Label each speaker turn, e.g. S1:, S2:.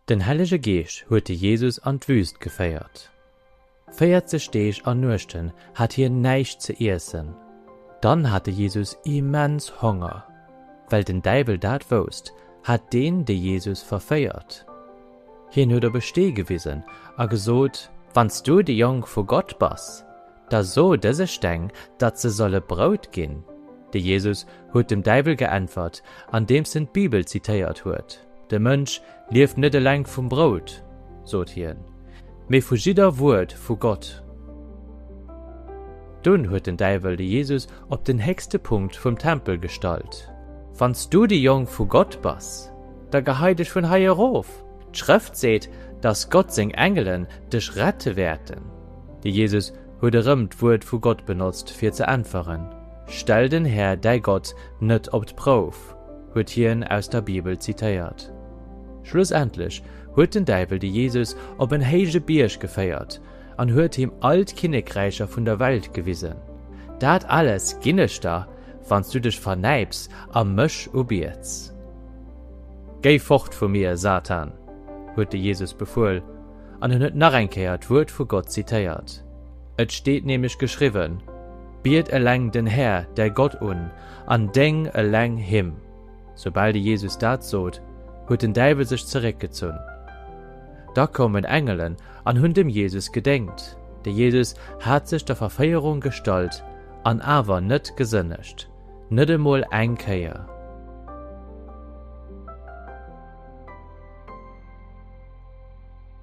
S1: Den Heilige Geest huet Jesus an d'Wüst geféiert. 40 Tage an Nuchten hat hier neicht zu essen. Dann hatte Jesus immens Hunger. Weil den Deibel dat wusst, hat den de Jesus verfeiert. Hien huet besteh gewissen, a gesot, wannst du de Jong vor Gott bas, da so dese Steng, dat se solle Braut gin. De Jesus huet dem Deibel geantwort, an dem sind Bibel zitiert huet. De Mönch lieft net allein vom Brot, sot hien, me fu jider Wort fu Gott. Dun huet den Deibel de Jesus op den höchste Punkt vom Tempel gestalt. Wannst du die Jong fu Gott bas, da gehei dich von heier Rof. Schrift seht, dass Gott sing Engelen dich rette werden. Die Jesus huet rëmmt Wort fu Gott benutzt, fir zu antworten. Stell den Herr, dei Gott, net op d'Prof, huet hien aus der Bibel zitiert. Schlussendlich huet den Deibel die Jesus op en heige Biersch gefeiert an huet ihm alt Kinnekreicher vun der Welt gewissen. Dat alles ginnech da, wannst du dich verneibst am Mösch ubierts. Geh fort von mir, Satan, huet de Jesus befohlen, an huet nacheinkehrt Wort vu Gott zitiert. Et steht nämlich geschrieben, biet allein den Herr, der Gott an denk allein him. Sobald Jesus dat sot, huet den Deibel sich zurückgezogen. Da kommen Engelen an hun dem Jesus gedenkt. Der Jesus hat sich der Verfeierung gestalt, an aber net gesündigt, net einmal ein Keier.